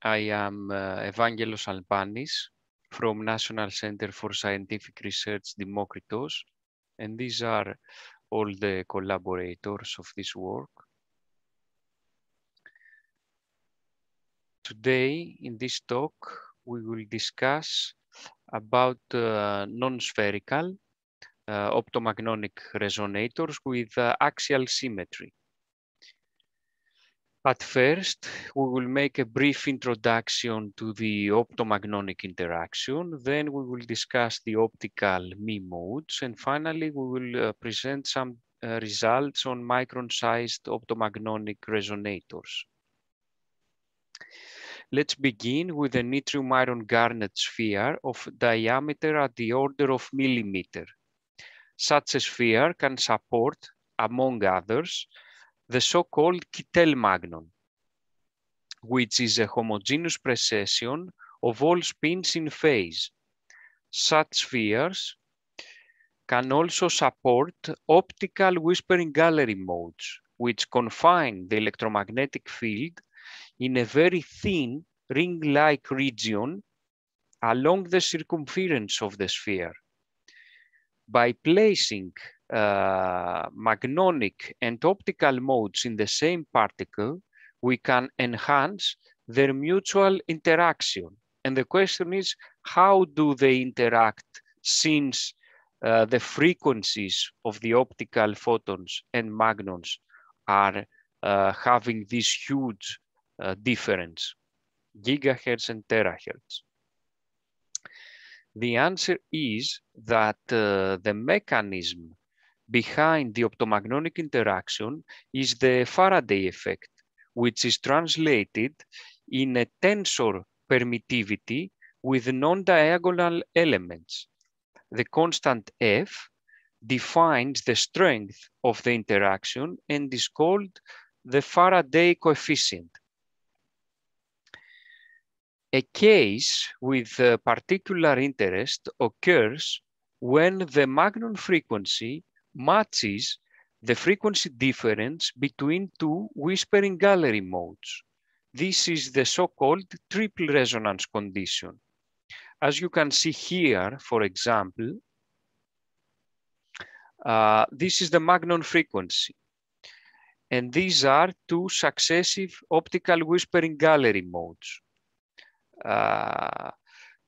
I am Evangelos Albanis from National Center for Scientific Research Demokritos, and these are all the collaborators of this work. Today, in this talk, we will discuss about non-spherical optomagnetic resonators with axial symmetry. At first, we will make a brief introduction to the optomagnetic interaction, then we will discuss the optical ME modes, and finally we will present some results on micron-sized optomagnetic resonators. Let's begin with an yttrium iron garnet sphere of diameter at the order of millimeter. Such a sphere can support, among others, the so-called Kittel magnon, which is a homogeneous precession of all spins in phase. Such spheres can also support optical whispering gallery modes, which confine the electromagnetic field in a very thin ring-like region along the circumference of the sphere. By placing magnonic and optical modes in the same particle, we can enhance their mutual interaction. And the question is, how do they interact since the frequencies of the optical photons and magnons are having this huge difference, gigahertz and terahertz? The answer is that the mechanism behind the optomagnetic interaction is the Faraday effect, which is translated in a tensor permittivity with non-diagonal elements. The constant F defines the strength of the interaction and is called the Faraday coefficient. A case with particular interest occurs when the magnon frequency matches the frequency difference between two whispering gallery modes. This is the so-called triple resonance condition. As you can see here, for example, this is the magnon frequency. And these are two successive optical whispering gallery modes.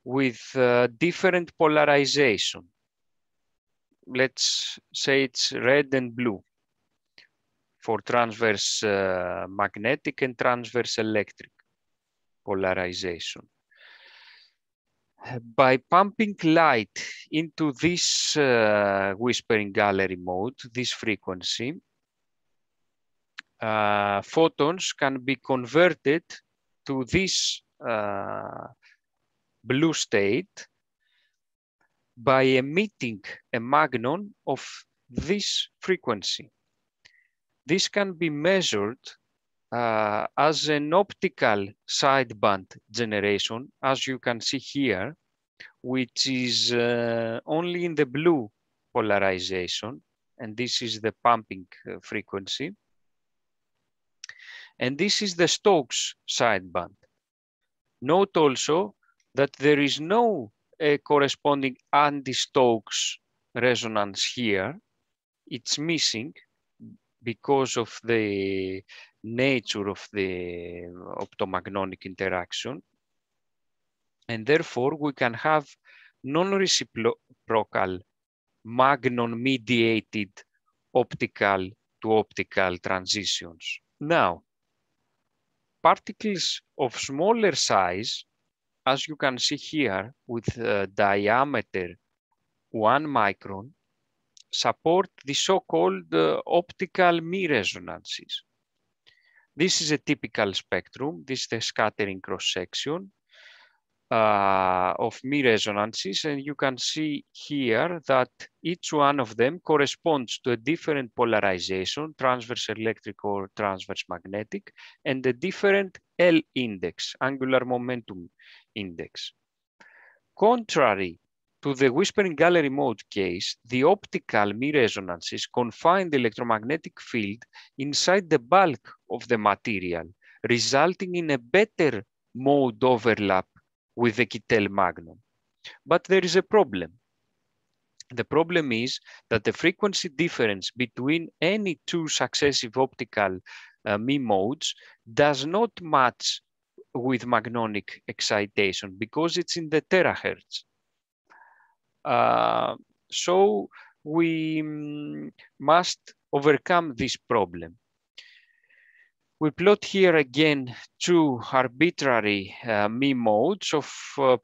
With different polarization. Let's say it's red and blue for transverse magnetic and transverse electric polarization. By pumping light into this whispering gallery mode, this frequency, photons can be converted to this blue state by emitting a magnon of this frequency. This can be measured as an optical sideband generation, as you can see here, which is only in the blue polarization, and this is the pumping frequency. And this is the Stokes sideband. Note also that there is no corresponding anti-Stokes resonance here. It's missing because of the nature of the optomagnetic interaction. And therefore, we can have non-reciprocal magnon-mediated optical to optical transitions. Now, particles of smaller size, as you can see here, with diameter 1 micron, support the so-called optical ME resonances. This is a typical spectrum. This is the scattering cross-section of ME resonances, and you can see here that each one of them corresponds to a different polarization, transverse electric or transverse magnetic, and a different L index, angular momentum index. Contrary to the whispering gallery mode case, the optical ME resonances confine the electromagnetic field inside the bulk of the material, resulting in a better mode overlap with the Kittel-Magnon. But there is a problem. The problem is that the frequency difference between any two successive optical ME modes does not match with magnonic excitation because it's in the terahertz. So we must overcome this problem. We plot here again two arbitrary ME modes of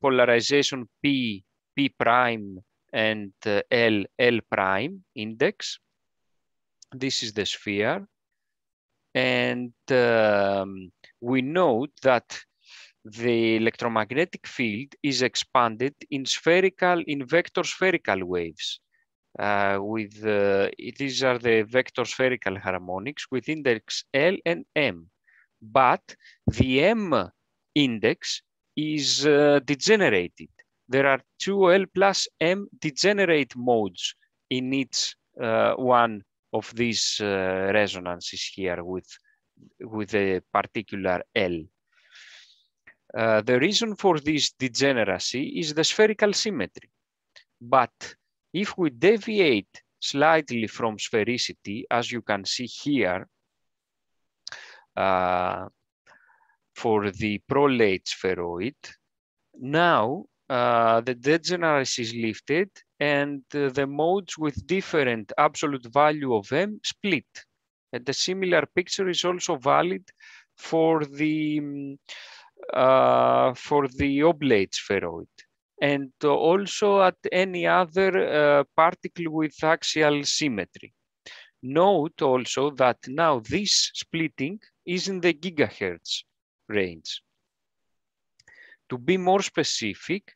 polarization P, P prime, and L, L prime index. This is the sphere. And we note that the electromagnetic field is expanded in vector spherical waves. These are the vector spherical harmonics with index L and M. But the M index is degenerated. There are two L plus M degenerate modes in each one of these resonances here with a particular L. The reason for this degeneracy is the spherical symmetry. But if we deviate slightly from sphericity, as you can see here, for the prolate spheroid, now the degeneracy is lifted and the modes with different absolute value of M split. And a similar picture is also valid for the oblate spheroid, and also at any other particle with axial symmetry. Note also that now this splitting is in the gigahertz range. To be more specific,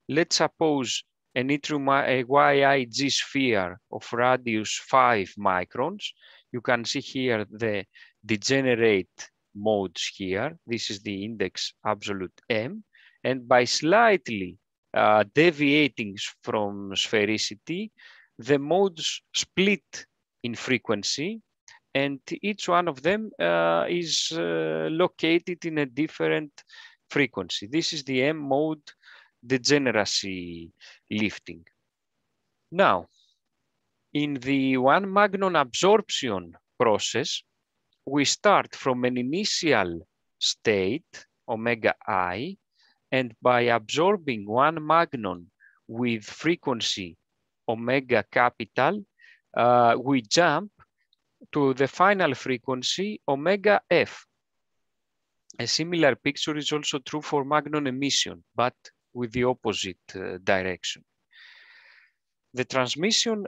let's suppose an YIG sphere of radius 5 microns. You can see here the degenerate modes here. This is the index absolute M. And by slightly deviating from sphericity, the modes split in frequency, and each one of them is located in a different frequency. This is the M mode degeneracy lifting. Now, in the one magnon absorption process, we start from an initial state, omega I, and by absorbing one magnon with frequency omega capital, we jump to the final frequency omega F. A similar picture is also true for magnon emission, but with the opposite direction. The transition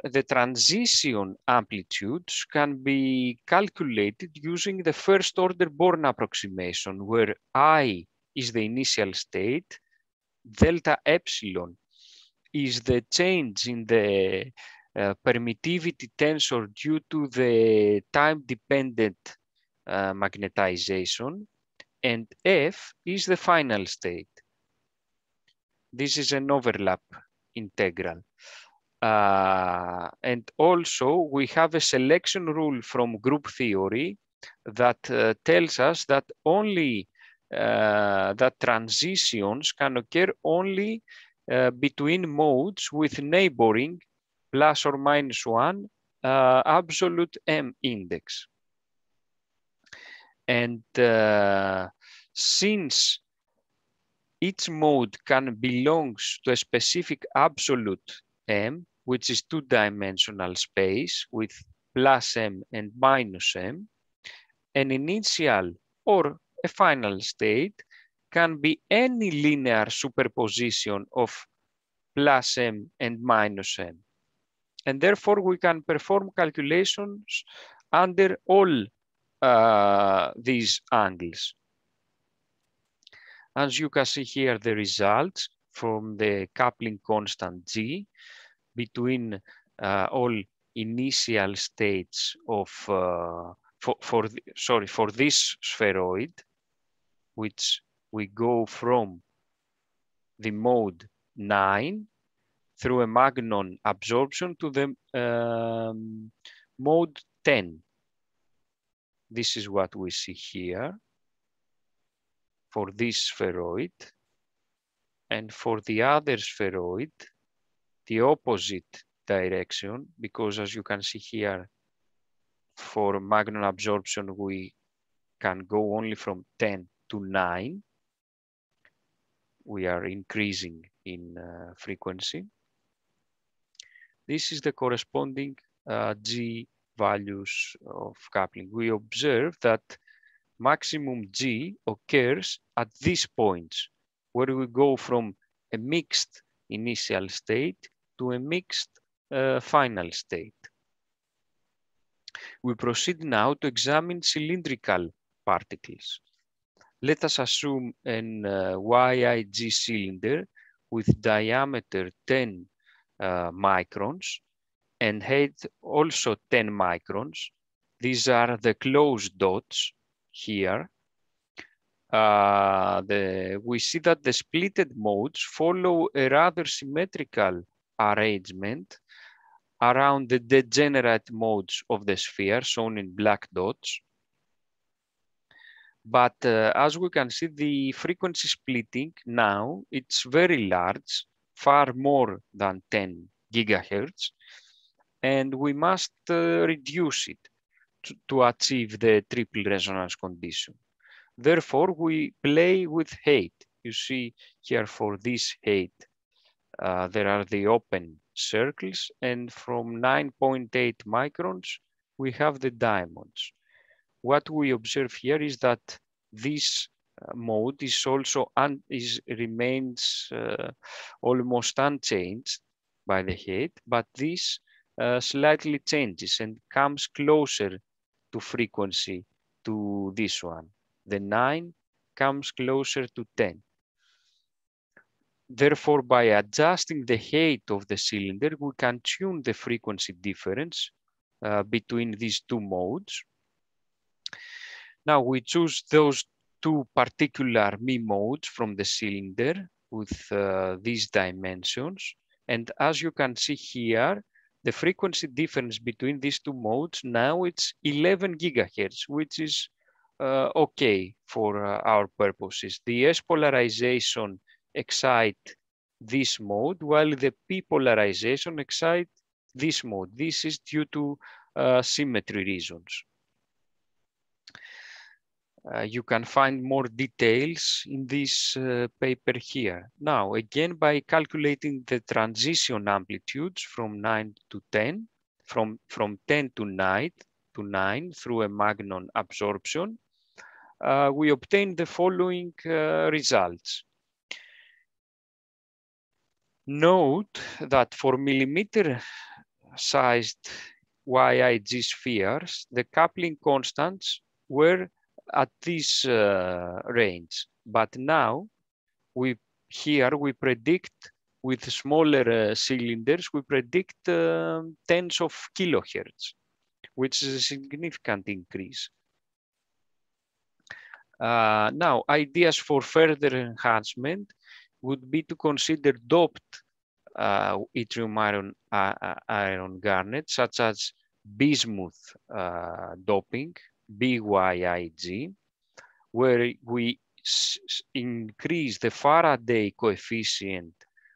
amplitudes can be calculated using the first order Born approximation, where I is the initial state, delta epsilon is the change in the permittivity tensor due to the time-dependent magnetization, and F is the final state. This is an overlap integral. And also we have a selection rule from group theory that tells us that only that transitions can occur only between modes with neighboring plus or minus 1 absolute M index. And since each mode can belong to a specific absolute M, which is two-dimensional space with plus M and minus M, an initial or a final state can be any linear superposition of plus M and minus M. And therefore, we can perform calculations under all these angles. As you can see here, the results from the coupling constant G between all initial states of for this spheroid, which we go from the mode 9 through a magnon absorption to the mode 10. This is what we see here. for this spheroid, and for the other spheroid, the opposite direction, because as you can see here, for magnon absorption, we can go only from 10 to 9. We are increasing in frequency. This is the corresponding G values of coupling. We observe that maximum G occurs at these points, where we go from a mixed initial state to a mixed final state. We proceed now to examine cylindrical particles. Let us assume an YIG cylinder with diameter 10 microns and height also 10 microns. These are the closed dots here. We see that the splitted modes follow a rather symmetrical arrangement around the degenerate modes of the sphere, shown in black dots. But as we can see, the frequency splitting now, it's very large, far more than 10 gigahertz, and we must reduce it to achieve the triple resonance condition. Therefore, we play with height. You see here for this height, there are the open circles, and from 9.8 microns, we have the diamonds. What we observe here is that this mode is also remains almost unchanged by the height, but this slightly changes and comes closer to frequency to this one. The 9 comes closer to 10. Therefore, by adjusting the height of the cylinder, we can tune the frequency difference between these two modes. Now we choose those two particular Mi modes from the cylinder with these dimensions. And as you can see here, the frequency difference between these two modes, now it's 11 gigahertz, which is okay for our purposes. The S polarization excite this mode, while the P polarization excite this mode. This is due to symmetry reasons. You can find more details in this paper here. Now, again, by calculating the transition amplitudes from 9 to 10, from 10 to 9 through a magnon absorption, we obtain the following results. Note that for millimeter-sized YIG spheres, the coupling constants were at this range, but now we predict with smaller cylinders, we predict tens of kilohertz, which is a significant increase. Now, ideas for further enhancement would be to consider doped yttrium iron garnet, such as bismuth doping, BYIG, where we increase the Faraday coefficient,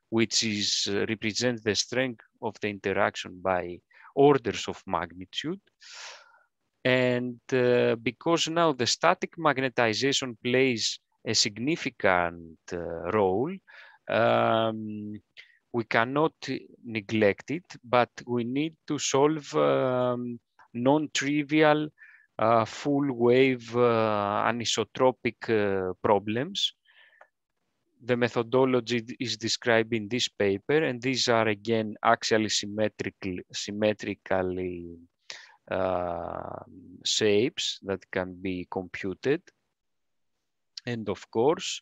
which represents the strength of the interaction by orders of magnitude. And because now the static magnetization plays a significant role, we cannot neglect it, but we need to solve non-trivial full wave anisotropic problems. The methodology is described in this paper, and these are again axially symmetrically shapes that can be computed. And of course,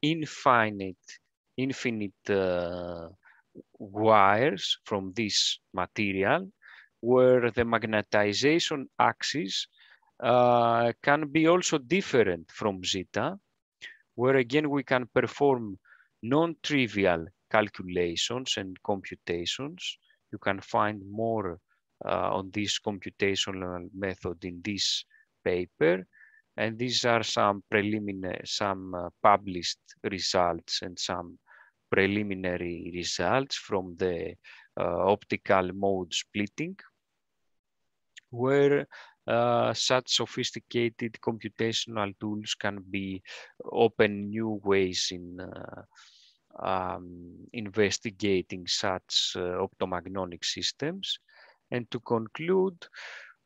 infinite wires from this material, where the magnetization axis can be also different from zeta, where again we can perform non-trivial calculations and computations. You can find more on this computational method in this paper. And these are some preliminary, published results and some preliminary results from the optical mode splitting, where such sophisticated computational tools can be open new ways in investigating such optomagnonic systems. And to conclude,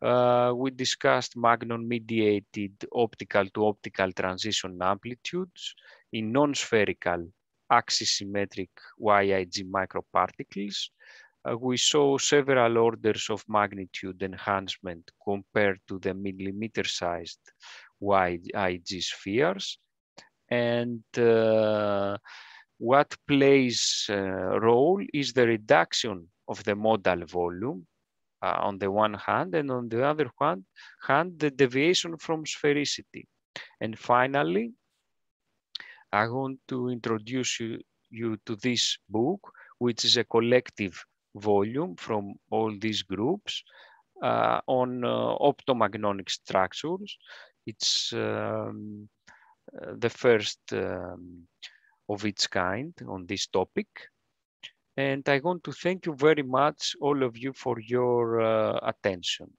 we discussed magnon-mediated optical-to-optical transition amplitudes in non-spherical axis-symmetric YIG microparticles. We saw several orders of magnitude enhancement compared to the millimeter-sized YIG spheres. And what plays a role is the reduction of the modal volume on the one hand, and on the other hand, the deviation from sphericity. And finally, I want to introduce you to this book, which is a collective volume from all these groups on optomagnonic structures. It's the first of its kind on this topic. And I want to thank you very much, all of you, for your attention.